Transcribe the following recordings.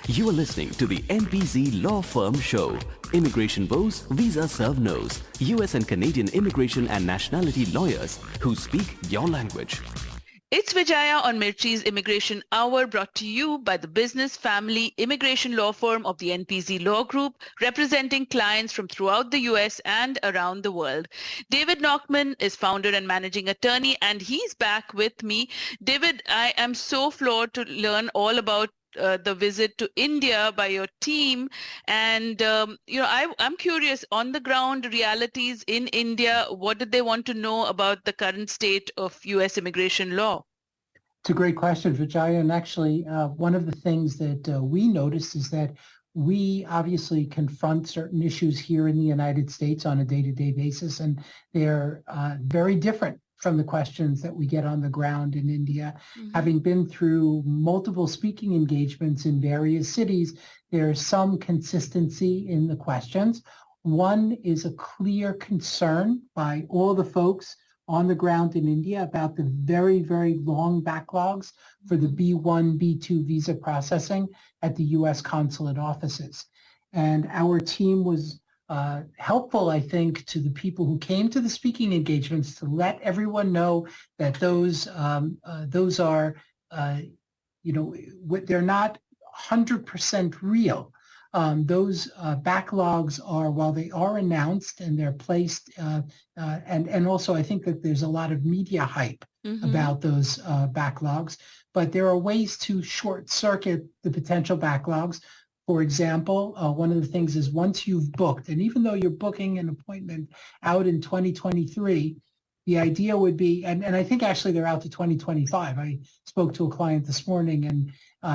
You are listening to the NPZ Law Firm Show. Immigration woes, visa serve no's. US and Canadian immigration and nationality lawyers who speak your language. It's Vijaya on Mirchi's Immigration Hour, brought to you by the business family immigration law firm of the NPZ Law Group, representing clients from throughout the US and around the world. David Knockman is founder and managing attorney, and he's back with me. David, I am so floored to learn all about the visit to India by your team. And, I'm curious, on the ground realities in India, what did they want to know about the current state of US immigration law? It's a great question, Vijaya. And actually, one of the things that we noticed is that we obviously confront certain issues here in the United States on a day-to-day basis, and they're very different from the questions that we get on the ground in India. Mm-hmm. Having been through multiple speaking engagements in various cities, there's some consistency in the questions. One is a clear concern by all the folks on the ground in India about the very, very long backlogs for the B1, B2 visa processing at the U.S. consulate offices. And our team was helpful, I think, to the people who came to the speaking engagements to let everyone know that those are, they're not 100% real. Those backlogs are, while they are announced and they're placed, and also I think that there's a lot of media hype about those backlogs, but there are ways to short circuit the potential backlogs. For example, one of the things is once you've booked, and even though you're booking an appointment out in 2023, the idea would be, and I think actually they're out to 2025. I spoke to a client this morning, and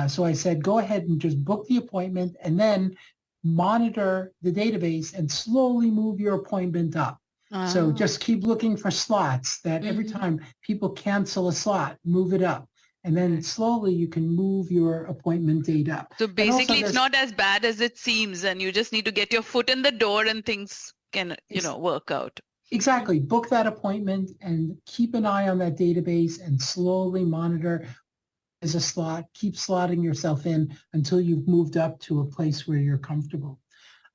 so I said, go ahead and just book the appointment and then monitor the database and slowly move your appointment up. So just keep looking for slots that every time people cancel a slot, move it up. And then slowly you can move your appointment date up. So basically it's not as bad as it seems, and you just need to get your foot in the door and things can, work out. Exactly. Book that appointment and keep an eye on that database and slowly monitor as a slot. Keep slotting yourself in until you've moved up to a place where you're comfortable.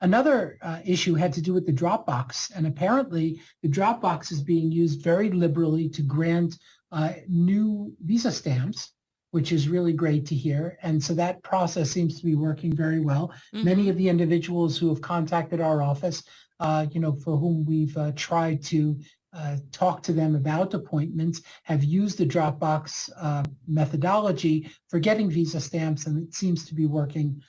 Another issue had to do with the Dropbox, and apparently the Dropbox is being used very liberally to grant new visa stamps, which is really great to hear. And so that process seems to be working very well. Many of the individuals who have contacted our office, for whom we've tried to talk to them about appointments, have used the Dropbox methodology for getting visa stamps, and it seems to be working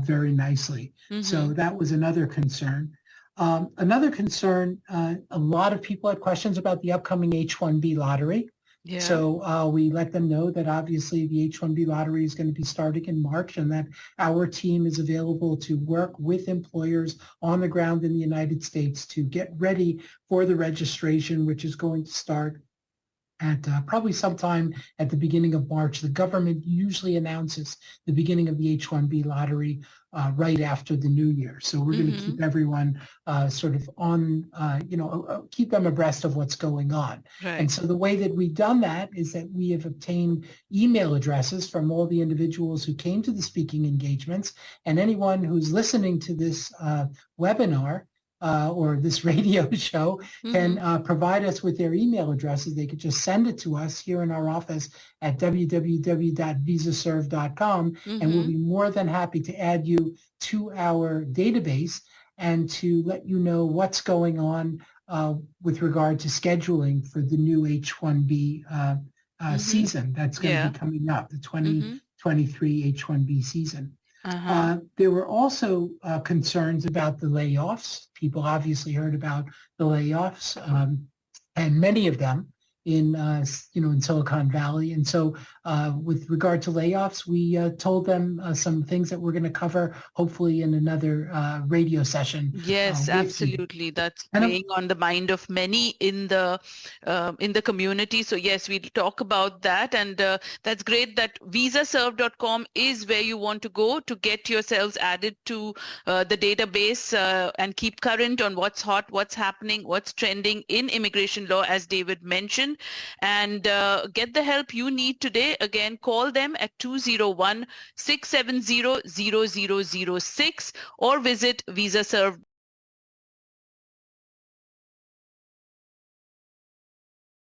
very nicely. So that was another concern. Another concern, a lot of people had questions about the upcoming H-1B lottery. Yeah. So we let them know that obviously the H-1B lottery is going to be starting in March, and that our team is available to work with employers on the ground in the United States to get ready for the registration, which is going to start at probably sometime at the beginning of March. The government usually announces the beginning of the H-1B lottery right after the new year. So we're going to keep everyone sort of on, keep them abreast of what's going on. Right. And so the way that we've done that is that we have obtained email addresses from all the individuals who came to the speaking engagements, and anyone who's listening to this webinar or this radio show can provide us with their email addresses. They could just send it to us here in our office at www.visaserve.com, and we'll be more than happy to add you to our database and to let you know what's going on with regard to scheduling for the new H-1B season that's going to be coming up, the 2023 H-1B season. There were also concerns about the layoffs. People obviously heard about the layoffs, and many of them in Silicon Valley. And so with regard to layoffs, we told them some things that we're going to cover hopefully in another radio session. Yes, absolutely. That's weighing on the mind of many in the community. So yes, we'll talk about that. And that's great that visaserve.com is where you want to go to get yourselves added to the database and keep current on what's hot, what's happening, what's trending in immigration law, as David mentioned. and get the help you need today. Again, call them at 201-670-0006 or visit visaserve.com.